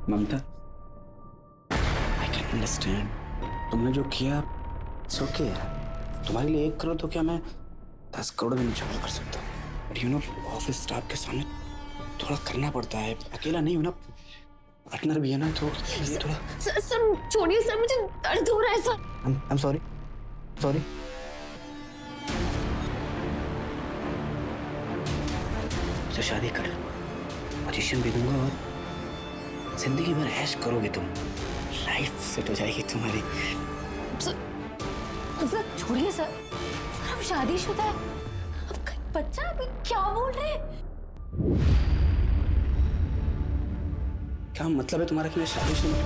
Mamata, I can understand, तुमने जो किया इट्स ओके यार। तुम्हारे लिए 1 करोड़ तो क्या, मैं 10 करोड़ भी नहीं कर सकता। But you know, office staff के सामने थोड़ा करना पड़ता है, अकेला नहीं हूं ना, पार्टनर भी है ना, तो ये थोड़ा। सर छोड़िए सर, मुझे दर्द हो रहा है sir. I am sorry, sorry. तो शादी कर लो, पोजीशन भी दूंगा और जिंदगी भर ऐश करोगे तुम, लाइफ सेट हो जाएगी तुम्हारी। सर छोड़िए सर, अब शादीशुदा है, अब कहीं बच्चा, अभी क्या बोल रहे हैं? क्या मतलब है तुम्हारा कि मैं शादीशुदा?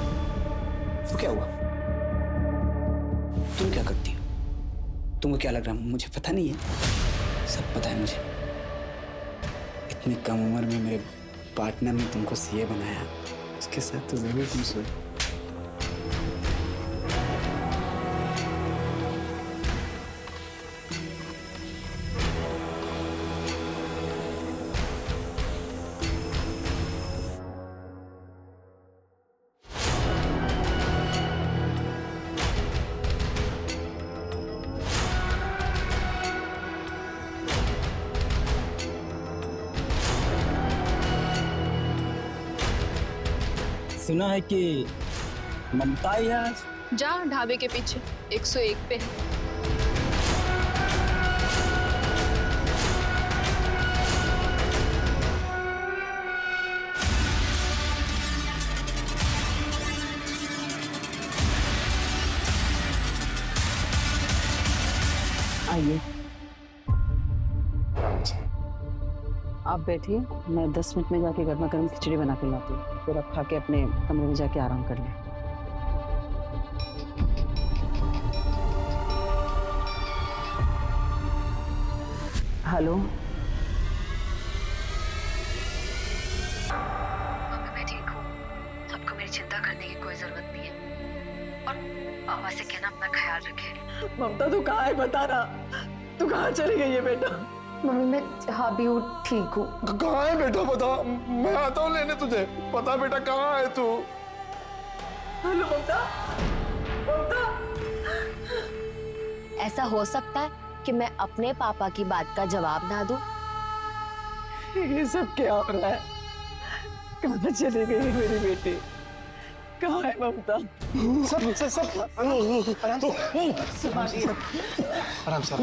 तो क्या हुआ? तुम क्या करती हो? तुमको क्या लग रहा है मुझे पता नहीं है? सब पता है मुझे। इतनी कम उम्र में मेरे पार्टनर ने तुमको सीए बनाया, उसके साथ तो जरूर तुम सोए। सुना है कि ममता ही है आज। जा ढाबे के पीछे 101 पे। आइए, आप बैठिए, मैं 10 मिनट में जाके गर्मा गर्म खिचड़ी बना के लाती हूँ, फिर आप खा के अपने कमरे में जाके आराम कर लें। हेलो मम्मी, मैं ठीक हूँ। आपको मेरी चिंता करने की कोई जरूरत नहीं है, और पापा से कहना अपना ख्याल रखे। ममता तू कहाँ है, बता ना, तू कहाँ चली गई है बेटा? मम्मी मैं जहाँ भी हूँ ठीक हूँ। कहाँ है बेटा, बता, मैं आता हूँ लेने तुझे। बता बेटा, कहाँ है तू? हेलो ममता, ममता। ऐसा हो सकता है कि मैं अपने पापा की बात का जवाब ना दूं? ये सब क्या हो रहा है? कहाँ चली गई है मेरी बेटी? कहाँ है ममता? सब आराम से।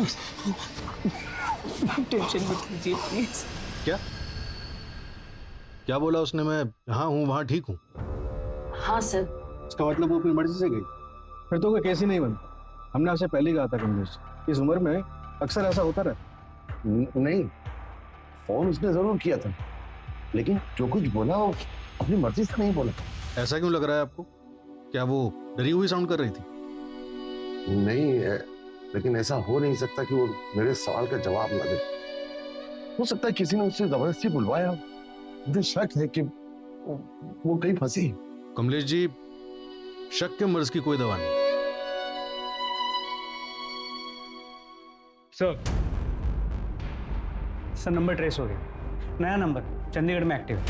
टेंशन मत लीजिए प्लीज। क्या क्या बोला उसने? मैं जहाँ हूँ वहाँ ठीक हूँ? हाँ सर। इसका मतलब वो अपनी मर्जी से गई? फिर तो कोई केस ही नहीं बना। हमने आपसे पहले ही कहा था कमलेश, इस उम्र में अक्सर ऐसा होता रहता। नहीं, फोन उसने जरूर किया था, लेकिन जो कुछ बोला वो अपनी मर्जी से नहीं बोला। ऐसा क्यों लग रहा है आपको? क्या वो डरी हुई साउंड कर रही थी? नहीं, लेकिन ऐसा हो नहीं सकता कि वो मेरे सवाल का जवाब ना दे। हो सकता है किसी ने उससे जबरदस्ती बुलवाया। मुझे शक है कि वो कहीं फंसी। कमलेश जी, शक के मर्ज की कोई दवा नहीं। सर नंबर ट्रेस हो गया, नया नंबर चंडीगढ़ में एक्टिव है।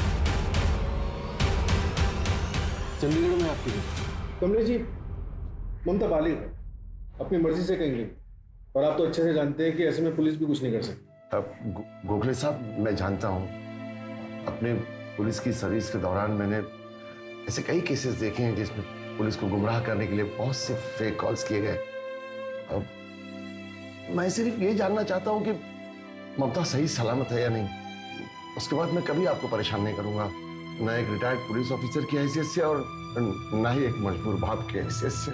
चंडीगढ़ में आपकी? कमलेश जी, ममता बालिग है, अपनी मर्जी से कहीं गई, और आप तो अच्छे से जानते हैं कि ऐसे में पुलिस भी कुछ नहीं कर सकती। गोखले साहब, मैं जानता हूँ, अपने पुलिस की सर्विस के दौरान मैंने ऐसे कई केसेस देखे हैं जिसमें पुलिस को गुमराह करने के लिए बहुत से फेक कॉल्स किए गए। अब मैं सिर्फ ये जानना चाहता हूँ कि ममता सही सलामत है या नहीं। उसके बाद मैं कभी आपको परेशान नहीं करूंगा, ना एक रिटायर्ड पुलिस ऑफिसर की हैसियत से और ना ही एक मजबूर बाप की हैसियत से।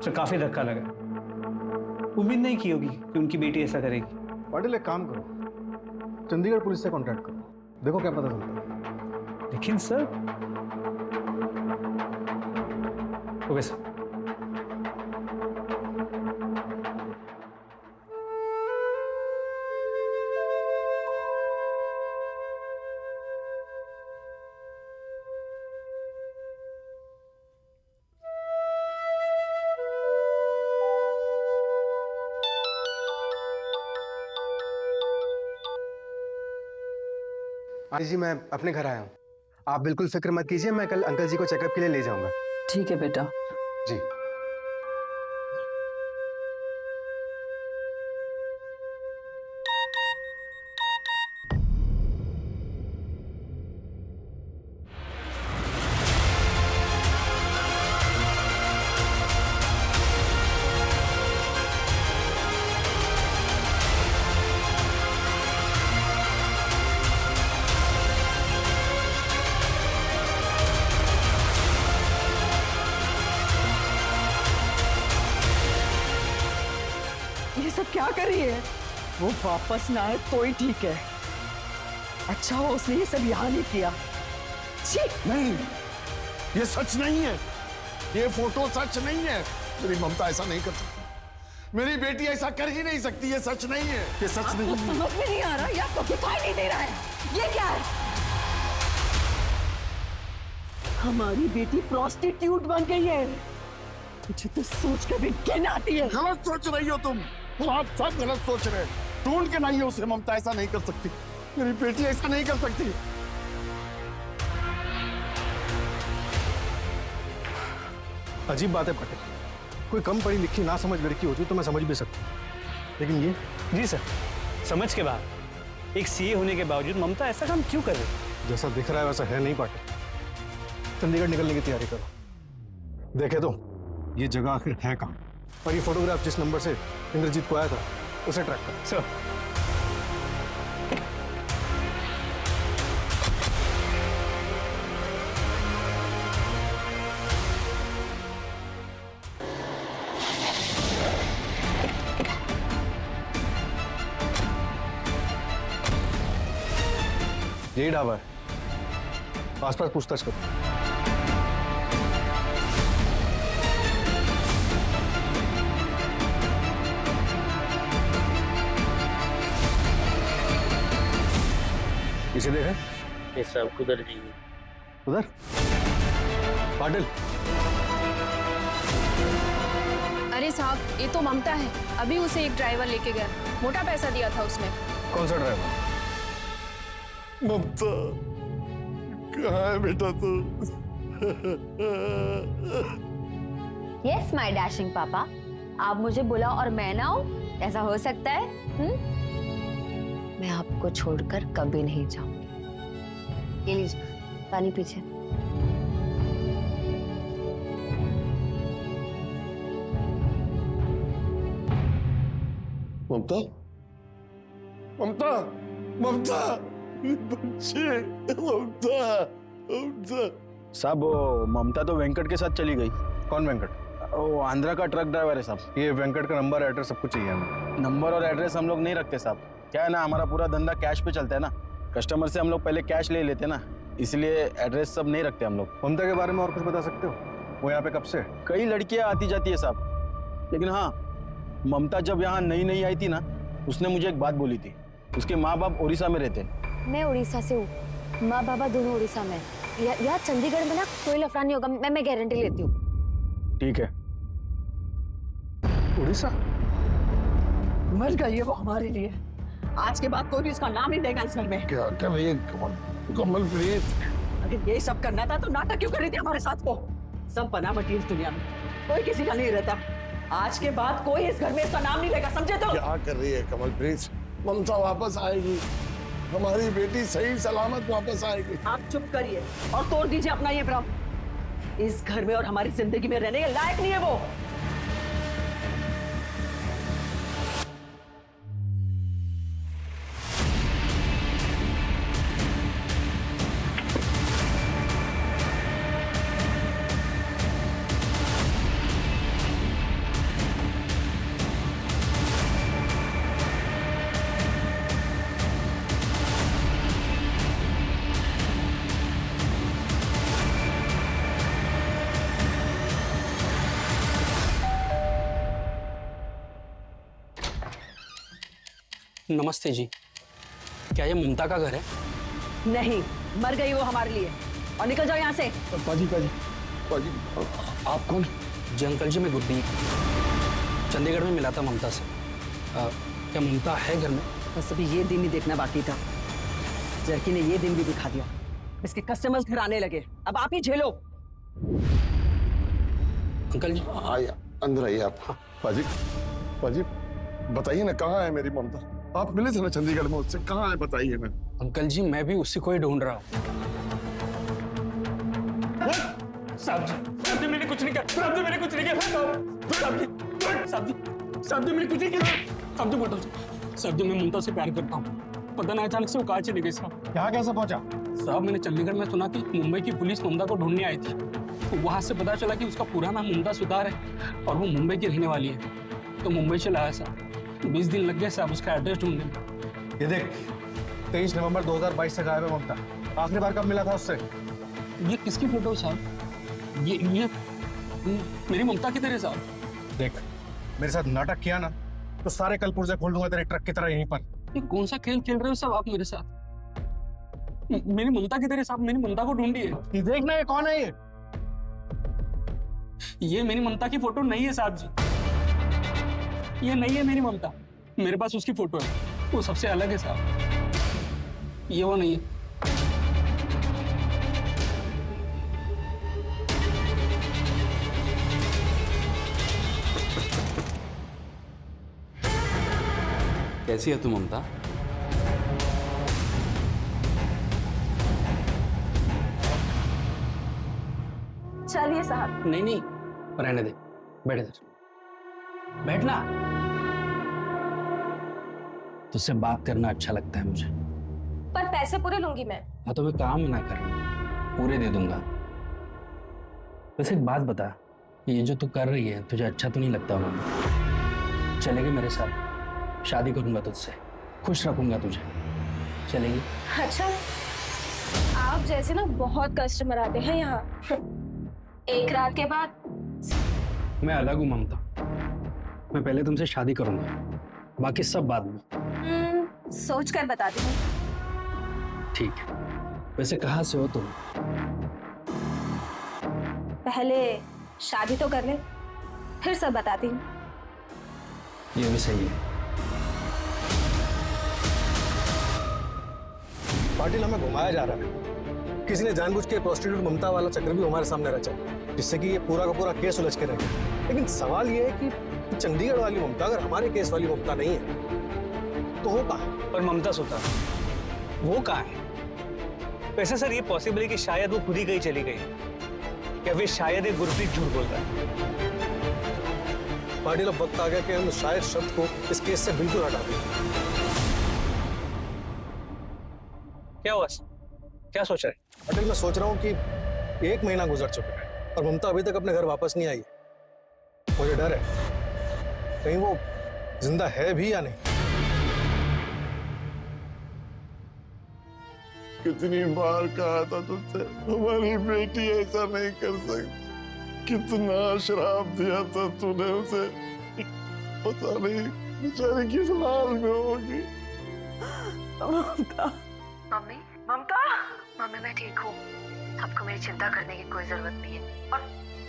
सर काफी धक्का लगा, उम्मीद नहीं की होगी कि उनकी बेटी ऐसा करेगी। पाटिल, एक काम करो, चंडीगढ़ पुलिस से कांटेक्ट करो, देखो क्या पता चलता है। लेकिन सर, ओके सर। आंटी जी मैं अपने घर आया हूँ, आप बिल्कुल फिक्र मत कीजिए, मैं कल अंकल जी को चेकअप के लिए ले जाऊंगा। ठीक है बेटा। जी। ये सब क्या कर रही है? वो वापस ना आए तो ही ठीक है। अच्छा हो उसने ये सब यहाँ नहीं किया। छी! नहीं, ये सच नहीं है, ये फोटो सच नहीं है। मेरी ममता ऐसा नहीं कर सकती, मेरी बेटी ऐसा कर ही नहीं सकती, ये सच नहीं है, ये सच नहीं है। समझ में नहीं आ रहा या तो दिखाई नहीं दे रहा है, ये क्या है? हमारी बेटी प्रोस्टिट्यूट बन गई है। मुझे तो सोच कर भी घिन आती है। गलत सोच रही हो तुम, आप सब गलत सोच रहे हैं। ढूंढ के लाइए उसे, ममता ऐसा नहीं कर सकती, मेरी बेटी ऐसा नहीं कर सकती। अजीब बात है पटेल, कोई कम पढ़ी लिखी ना समझ लड़की होती तो मैं समझ भी सकता हूँ, लेकिन ये जी सर, समझ के बाद एक सीए होने के बावजूद ममता ऐसा काम क्यों कर रही है? जैसा दिख रहा है वैसा है नहीं पाटिल। चंडीगढ़ निकलने की तैयारी करो। देखे तो ये जगह आखिर है कहाँ, और ये फोटोग्राफ जिस नंबर से इंद्रजीत को आया था उसे ट्रैक करो। सर यही ढाबा है, आसपास पूछताछ करो। इसे देखा? ये सब उधर जी। उधर? पाटिल। अरे साहब, ये तो ममता है, अभी उसे एक ड्राइवर लेके गया, मोटा पैसा दिया था उसने। कौन सा ड्राइवर? ममता कहाँ है बेटा तू? यस माय डैशिंग पापा, आप मुझे बुलाओ और मैं ना आऊं, ऐसा हो सकता है? मैं आपको छोड़कर कभी नहीं जाऊंगी। ये लीजिए पानी पीछे। ममता, ममता, ममता, बच्चे, ममता, ममता। साहब वो ममता तो वेंकट के साथ चली गई। कौन वेंकट? वो आंध्रा का ट्रक ड्राइवर है साहब। ये वेंकट का नंबर एड्रेस सब कुछ चाहिए हमें। नंबर और एड्रेस हम लोग नहीं रखते साहब, क्या है ना हमारा पूरा धंधा कैश पे चलता है ना, कस्टमर से हम लोग पहले कैश ले लेते ना, इसलिए एड्रेस सब नहीं रखते हम लोग। ममता के बारे में और कुछ बता सकते हो? वो यहाँ पे कब से? कई लड़कियाँ आती जाती है साहब, लेकिन हाँ ममता जब यहाँ नई नई आई थी ना, उसने मुझे एक बात बोली थी, उसके माँ बाप उड़ीसा में रहते हैं। मैं उड़ीसा से हूँ, माँ बाबा दोनों उड़ीसा में। यहाँ चंडीगढ़ में ना कोई लफड़ा नहीं होगा, मैं गारंटी लेती हूँ। ठीक है। उड़ीसा? मर गई है वो हमारे लिए, आज के बाद कोई भी उसका नाम नहीं लेगा इस घर में। क्या कर रही है कमल प्रीत? अगर ये सब करना था तो नाटक क्यों कर रही थी हमारे साथ? को सब बना बटी इस दुनिया में, कोई किसी का नहीं रहता। आज के बाद कोई इस घर में इसका नाम नहीं लेगा, समझे? तो क्या कर रही है कमल प्रीत? ममता वापस आएगी, हमारी बेटी सही सलामत वापस आएगी। आप चुप करिए और तोड़ दीजिए अपना ये भ्रम। इस घर में और हमारी जिंदगी में रहने के लायक नहीं है वो। नमस्ते जी, क्या ये ममता का घर है? नहीं, मर गई वो हमारे लिए, और निकल जाओ यहाँ से। पाजी, आप कौन? जी अंकल जी, मैं गुरदीप, चंडीगढ़ में मिला था ममता से। क्या ममता है घर में? बस अभी ये दिन ही देखना बाकी था, इस लड़की ने ये दिन भी दिखा दिया, इसके कस्टमर्स घर आने लगे, अब आप ही झेलो। अंकल जी आइए, अंदर आइए आप। पाजी, पाजी बताइए ना, कहाँ है मेरी ममता? आप मिले थे ना चंडीगढ़ में उससे, कहाँ है बताइए ना। अंकल जी मैं भी उसी को ही ढूंढ रहा हूँ। साहब जी मैंने कुछ नहीं किया, साहब जी मैंने कुछ नहीं किया, साहब जी मैंने कुछ नहीं किया, साहब जी बोलो, साहब जी मैं ममता से प्यार करता हूँ, पता नहीं अचानक से वो कहाँ चली गई साहब। यहाँ कैसे पहुंचा? साहब मैंने चंडीगढ़ में सुना कि मुंबई की पुलिस ममता को ढूंढने आई थी, तो वहां से पता चला कि उसका पूरा नाम ममता सुतार है और वो मुंबई की रहने वाली है, तो मुंबई से लाया साहब। 20 दिन लग गए साहब उसका एड्रेस ढूंढने में। ये देख, 23 नवंबर 2022 से गायब है ममता। आखिरी बार कब मिला था उससे? ये किसकी फोटो साहब? ये मेरी ममता की तरह साहब। देख, मेरे साथ नाटक किया ना तो सारे कल पुर्जे खोल दूंगा तेरे ट्रक की तरह यहीं पर। ये कौन सा खेल खेल रहे हो साहब आप मेरे साथ? मेरी ममता की तरह साहब, मेरी ममता को ढूंढिए। ये देख ना, ये कौन है? ये मेरी ममता की फोटो नहीं है साहब जी, ये नहीं है मेरी ममता। मेरे पास उसकी फोटो है, वो सबसे अलग है साहब, ये वो नहीं है। कैसी है तू ममता? चलिए साहब। नहीं रहने दे, बैठ इधर, बैठना। तुझसे बात करना अच्छा लगता है मुझे। पर पैसे पूरे लूंगी मैं। हाँ तो मैं काम ही ना कर, पूरे दे दूंगा। वैसे एक बात बता, ये जो तू कर रही है तुझे अच्छा तो नहीं लगता होगा? चलेगी मेरे साथ? शादी करूंगा तुझसे, खुश रखूंगा तुझे, चलेगी? अच्छा, आप जैसे ना बहुत कस्टमर आते हैं यहाँ। एक रात के बाद मैं अलग हूँ ममता, मैं पहले तुमसे शादी करूंगा, बाकी सब बाद में। सोच कर बताती हूँ। ठीक है। वैसे कहाँ से हो तुम? पहले शादी तो कर ले, फिर सब बताती हूँ। ये भी सही है। पाटिल, हमें घुमाया जा रहा है। किसी ने जानबूझ के प्रोस्टिट्यूट ममता वाला चक्र भी हमारे सामने रचा, जिससे कि ये पूरा का पूरा केस उलझ के रह गया। लेकिन सवाल ये है कि चंडीगढ़ वाली ममता अगर हमारे केस वाली ममता नहीं है तो वो कहाँ? पर ममता सुतार वो कहाँ है? वैसे सर ये पॉसिबल है कि शायद वो खुद ही कहीं चली गई, या फिर शायद एक गुरप्रीत झूठ बोल रहा है। पाटिल, अब वक्त आ गया कि हम शायद शब्द को इस केस से बिल्कुल हटा दें। क्या हुआ? क्या सोच रहे? पाटिल, मैं सोच रहा हूँ कि 1 महीना गुजर चुका है और ममता अभी तक अपने घर वापस नहीं आई। मुझे डर है कहीं वो जिंदा है भी या नहीं। कितनी बार कहा था तुझसे, हमारी बेटी ऐसा नहीं कर सकती। कितना श्राप दिया था तूने उसे, पता नहीं बेचारी किस हाल में होगी। ममता, मम्मी मम्मी मैं ठीक हूँ, आपको मेरी चिंता करने की कोई जरूरत नहीं है, और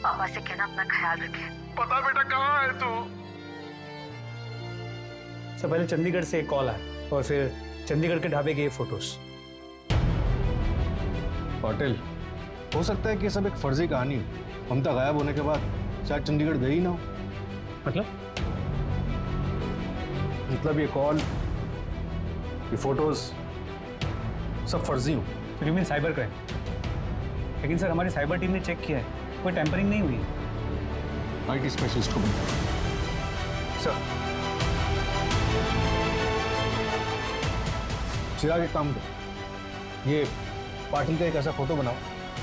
पापा से कहना अपना ख्याल रखें। पता बेटा कहाँ है तू? सबसे पहले चंडीगढ़ से एक कॉल आया और फिर चंडीगढ़ के ढाबे के ये फोटोज। पाटिल, हो सकता है कि ये सब एक फर्जी कहानी हो। ममता गायब होने के बाद शायद चंडीगढ़ गई ना हो। मतलब ये कॉल, ये फोटोज सब फर्जी हो। You mean cyber crime? लेकिन सर हमारी साइबर टीम ने चेक किया है, कोई टेम्परिंग नहीं हुई। IT स्पेशलिस्ट को बताओ। सर, चिराग एक काम करो, ये पाटिल का एक ऐसा फोटो बनाओ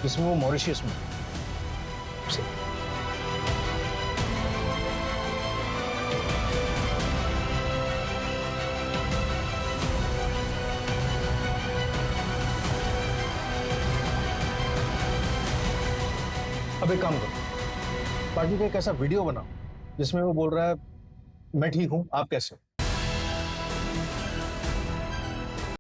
जिसमें वो मॉरिशियस में। अब एक काम करो, पाटिल का एक ऐसा वीडियो बनाओ जिसमें वो बोल रहा है मैं ठीक हूं, आप कैसे हो?